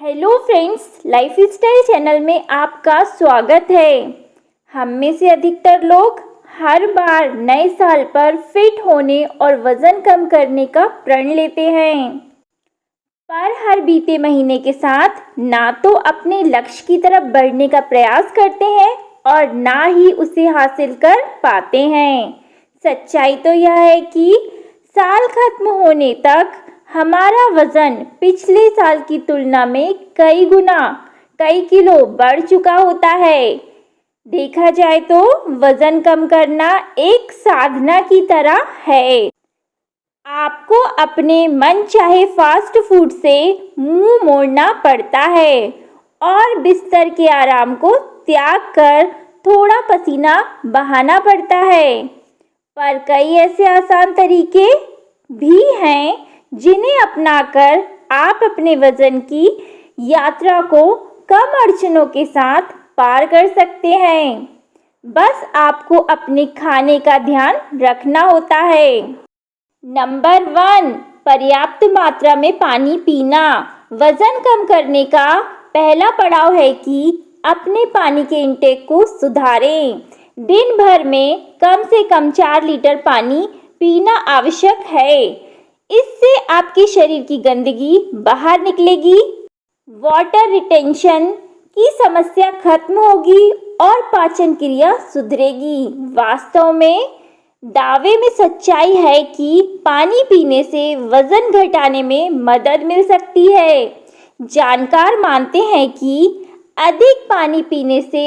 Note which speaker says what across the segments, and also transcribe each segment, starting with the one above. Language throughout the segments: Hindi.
Speaker 1: Hello friends, life style channel में आपका स्वागत है। हम में से अधिकतर लोग हर बार नए साल पर फिट होने और वज़न कम करने का प्रण लेते हैं, पर हर बीते महीने के साथ ना तो अपने लक्ष्य की तरफ बढ़ने का प्रयास करते हैं और ना ही उसे हासिल कर पाते हैं। सच्चाई तो यह है कि साल खत्म होने तक हमारा वज़न पिछले साल की तुलना में कई गुना, कई किलो बढ़ चुका होता है। देखा जाए तो वज़न कम करना एक साधना की तरह है। आपको अपने मनचाहे फास्ट फूड से मुंह मोड़ना पड़ता है और बिस्तर के आराम को त्याग कर थोड़ा पसीना बहाना पड़ता है, पर कई ऐसे आसान तरीके भी हैं जिन्हें अपनाकर आप अपने वज़न की यात्रा को कम अड़चनों के साथ पार कर सकते हैं। बस आपको अपने खाने का ध्यान रखना होता है। नंबर 1, पर्याप्त मात्रा में पानी पीना। वज़न कम करने का पहला पड़ाव है कि अपने पानी के इंटेक को सुधारें। दिन भर में कम से कम 4 लीटर पानी पीना आवश्यक है। इससे आपके शरीर की गंदगी बाहर निकलेगी, वाटर रिटेंशन की समस्या खत्म होगी और पाचन क्रिया सुधरेगी। वास्तव में दावे में सच्चाई है कि पानी पीने से वज़न घटाने में मदद मिल सकती है। जानकार मानते हैं कि अधिक पानी पीने से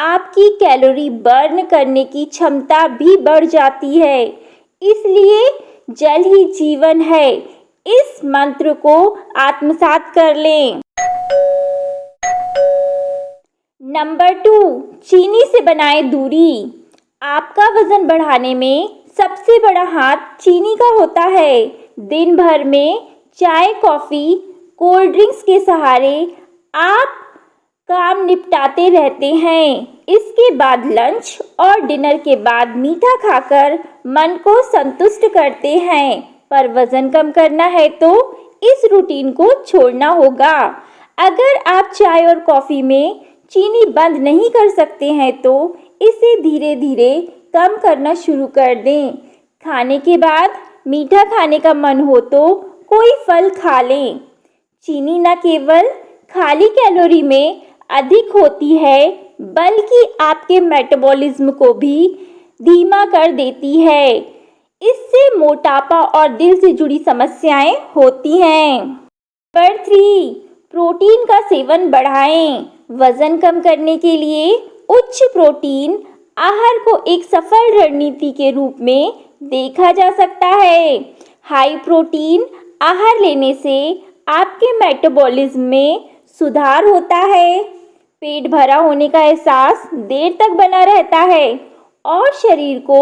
Speaker 1: आपकी कैलोरी बर्न करने की क्षमता भी बढ़ जाती है। इसलिए जल ही जीवन है, इस मंत्र को आत्मसात कर लें। नंबर 2, चीनी से बनाए दूरी। आपका वज़न बढ़ाने में सबसे बड़ा हाथ चीनी का होता है। दिन भर में चाय, कॉफ़ी, कोल्ड ड्रिंक्स के सहारे आप काम निपटाते रहते हैं। इसके बाद लंच और डिनर के बाद मीठा खाकर मन को संतुष्ट करते हैं, पर वज़न कम करना है तो इस रूटीन को छोड़ना होगा। अगर आप चाय और कॉफ़ी में चीनी बंद नहीं कर सकते हैं तो इसे धीरे धीरे कम करना शुरू कर दें। खाने के बाद मीठा खाने का मन हो तो कोई फल खा लें। चीनी न केवल खाली कैलोरी में अधिक होती है, बल्कि आपके मेटाबॉलिज्म को भी धीमा कर देती है। इससे मोटापा और दिल से जुड़ी समस्याएं होती हैं। नंबर 3, प्रोटीन का सेवन बढ़ाएं। वज़न कम करने के लिए उच्च प्रोटीन आहार को एक सफल रणनीति के रूप में देखा जा सकता है। हाई प्रोटीन आहार लेने से आपके मेटाबॉलिज्म में सुधार होता है, पेट भरा होने का एहसास देर तक बना रहता है और शरीर को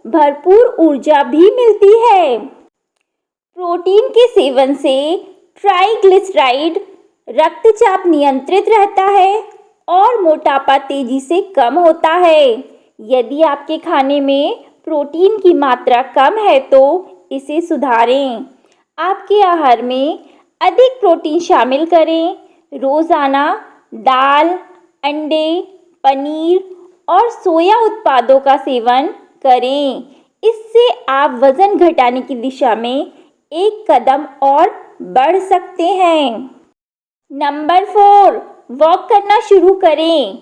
Speaker 1: भरपूर ऊर्जा भी मिलती है। प्रोटीन के सेवन से ट्राइग्लिसराइड रक्तचाप नियंत्रित रहता है और मोटापा तेजी से कम होता है। यदि आपके खाने में प्रोटीन की मात्रा कम है तो इसे सुधारें। आपके आहार में अधिक प्रोटीन शामिल करें। रोज़ाना दाल, अंडे, पनीर और सोया उत्पादों का सेवन करें। इससे आप वज़न घटाने की दिशा में एक कदम और बढ़ सकते हैं। नंबर 4, वॉक करना शुरू करें।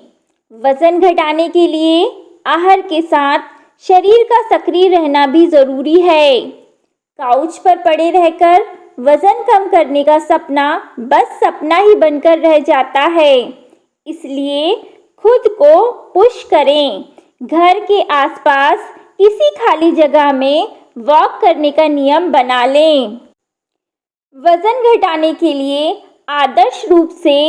Speaker 1: वज़न घटाने के लिए आहार के साथ शरीर का सक्रिय रहना भी ज़रूरी है। काउच पर पड़े रहकर वज़न कम करने का सपना बस सपना ही बनकर रह जाता है। इसलिए खुद को पुश करें। घर के आसपास किसी खाली जगह में वॉक करने का नियम बना लें। वज़न घटाने के लिए आदर्श रूप से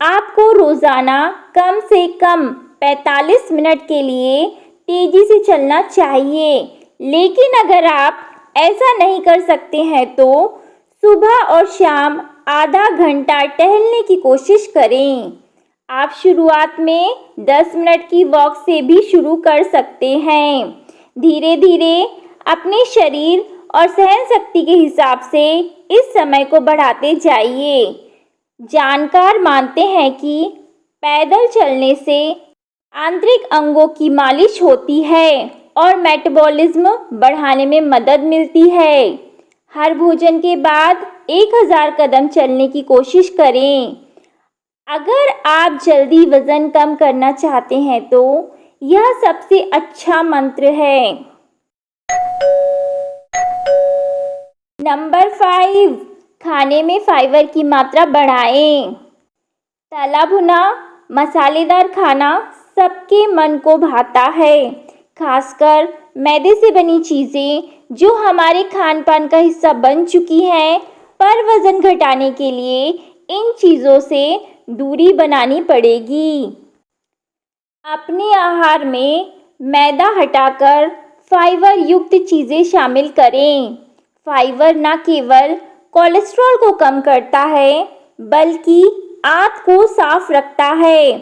Speaker 1: आपको रोज़ाना कम से कम 45 मिनट के लिए तेज़ी से चलना चाहिए। लेकिन अगर आप ऐसा नहीं कर सकते हैं तो सुबह और शाम आधा घंटा टहलने की कोशिश करें। आप शुरुआत में 10 मिनट की वॉक से भी शुरू कर सकते हैं। धीरे धीरे अपने शरीर और सहन शक्ति के हिसाब से इस समय को बढ़ाते जाइए। जानकार मानते हैं कि पैदल चलने से आंतरिक अंगों की मालिश होती है और मेटाबॉलिज्म बढ़ाने में मदद मिलती है। हर भोजन के बाद 1000 कदम चलने की कोशिश करें। अगर आप जल्दी वजन कम करना चाहते हैं तो यह सबसे अच्छा मंत्र है। नंबर 5, खाने में फाइबर की मात्रा बढ़ाएं। तला भुना मसालेदार खाना सबके मन को भाता है, खासकर मैदे से बनी चीज़ें जो हमारे खान पान का हिस्सा बन चुकी हैं। पर वज़न घटाने के लिए इन चीज़ों से दूरी बनानी पड़ेगी। अपने आहार में मैदा हटाकर फाइबर युक्त चीज़ें शामिल करें। फाइबर न केवल कोलेस्ट्रॉल को कम करता है बल्कि आंत को साफ रखता है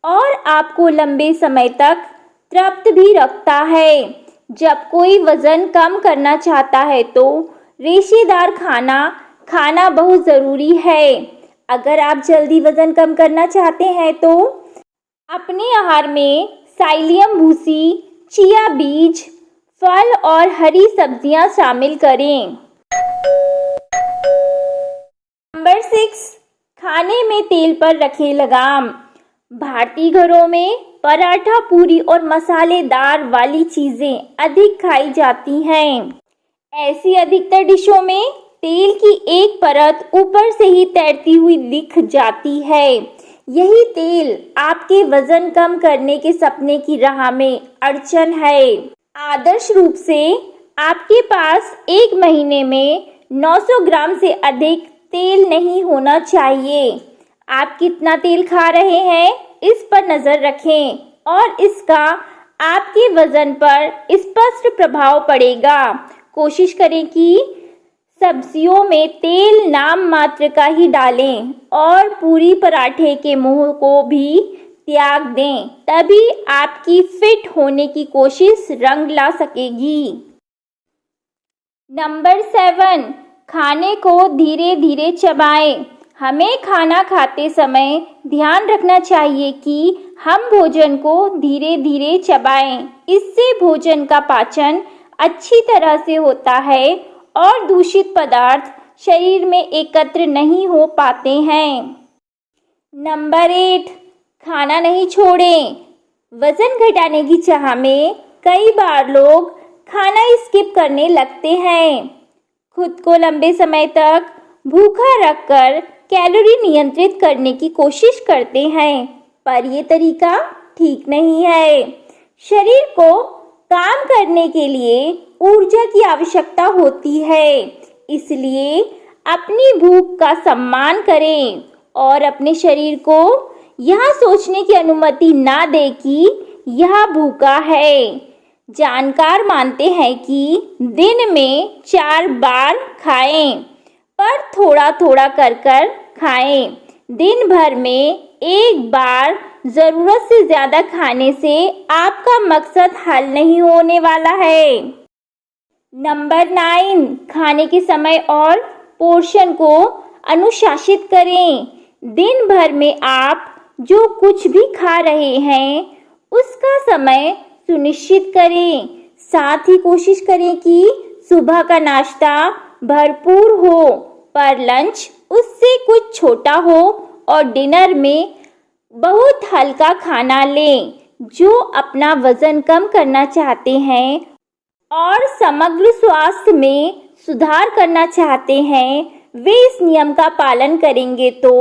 Speaker 1: और आपको लंबे समय तक तृप्त भी रखता है। जब कोई वज़न कम करना चाहता है तो रेशेदार खाना खाना बहुत ज़रूरी है। अगर आप जल्दी वज़न कम करना चाहते हैं तो अपने आहार में साइलियम भूसी, चिया बीज, फल और हरी सब्जियां शामिल करें। नंबर 6, खाने में तेल पर रखें लगाम। भारतीय घरों में पराठा, पूरी और मसालेदार वाली चीज़ें अधिक खाई जाती हैं। ऐसी अधिकतर डिशों में तेल की एक परत ऊपर से ही तैरती हुई दिख जाती है। यही तेल आपके वजन कम करने के सपने की राह में अड़चन है। आदर्श रूप से आपके पास एक महीने में 900 ग्राम से अधिक तेल नहीं होना चाहिए। आप कितना तेल खा रहे हैं इस पर नज़र रखें और इसका आपके वजन पर स्पष्ट प्रभाव पड़ेगा। कोशिश करें कि सब्जियों में तेल नाम मात्र का ही डालें और पूरी पराठे के मुंह को भी त्याग दें, तभी आपकी फिट होने की कोशिश रंग ला सकेगी। नंबर 7, खाने को धीरे धीरे चबाएं। हमें खाना खाते समय ध्यान रखना चाहिए कि हम भोजन को धीरे धीरे चबाएं। इससे भोजन का पाचन अच्छी तरह से होता है और दूषित पदार्थ शरीर में एकत्र नहीं हो पाते हैं। नंबर 8, खाना नहीं छोड़ें। वजन घटाने की चाह में कई बार लोग खाना स्किप करने लगते हैं। खुद को लंबे समय तक भूखा रखकर कैलोरी नियंत्रित करने की कोशिश करते हैं, पर यह तरीका ठीक नहीं है। शरीर को काम करने के लिए ऊर्जा की आवश्यकता होती है, इसलिए अपनी भूख का सम्मान करें और अपने शरीर को यह सोचने की अनुमति ना दें कि यह भूखा है। जानकार मानते हैं कि दिन में 4 बार खाएं, पर थोड़ा थोड़ा कर कर खाएं। दिन भर में 1 बार ज़रूरत से ज़्यादा खाने से आपका मकसद हल नहीं होने वाला है। नंबर 9, खाने के समय और पोर्शन को अनुशासित करें। दिन भर में आप जो कुछ भी खा रहे हैं उसका समय सुनिश्चित करें। साथ ही कोशिश करें कि सुबह का नाश्ता भरपूर हो, पर लंच उससे कुछ छोटा हो और डिनर में बहुत हल्का खाना लें। जो अपना वजन कम करना चाहते हैं और समग्र स्वास्थ्य में सुधार करना चाहते हैं, वे इस नियम का पालन करेंगे तो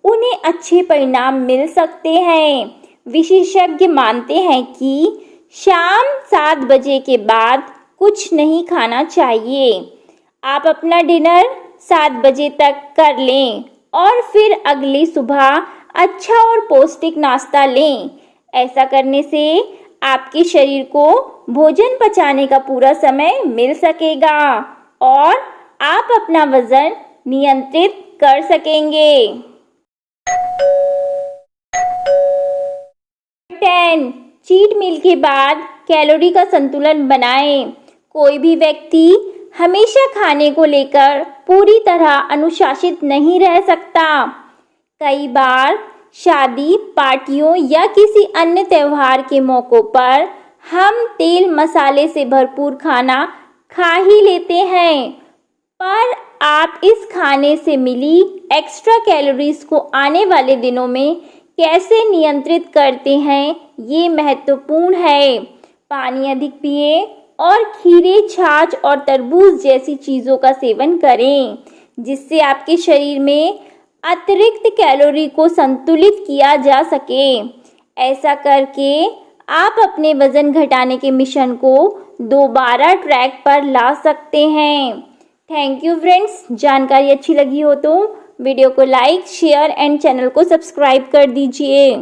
Speaker 1: उन्हें अच्छे परिणाम मिल सकते हैं। विशेषज्ञ मानते हैं कि शाम 7 बजे के बाद कुछ नहीं खाना चाहिए। आप अपना डिनर 7 बजे तक कर लें और फिर अगली सुबह अच्छा और पौष्टिक नाश्ता लें। ऐसा करने से आपके शरीर को भोजन पचाने का पूरा समय मिल सकेगा और आप अपना वजन नियंत्रित कर सकेंगे। 10, चीट मील के बाद कैलोरी का संतुलन बनाएं। कोई भी व्यक्ति हमेशा खाने को लेकर पूरी तरह अनुशासित नहीं रह सकता। कई बार शादी, पार्टियों या किसी अन्य त्यौहार के मौक़ों पर हम तेल मसाले से भरपूर खाना खा ही लेते हैं, पर आप इस खाने से मिली एक्स्ट्रा कैलोरीज को आने वाले दिनों में कैसे नियंत्रित करते हैं, ये महत्वपूर्ण है। पानी अधिक पिएं और खीरे, छाछ और तरबूज जैसी चीज़ों का सेवन करें, जिससे आपके शरीर में अतिरिक्त कैलोरी को संतुलित किया जा सके। ऐसा करके आप अपने वज़न घटाने के मिशन को दोबारा ट्रैक पर ला सकते हैं। Thank you friends. जानकारी अच्छी लगी हो तो वीडियो को लाइक, शेयर एंड चैनल को सब्सक्राइब कर दीजिए।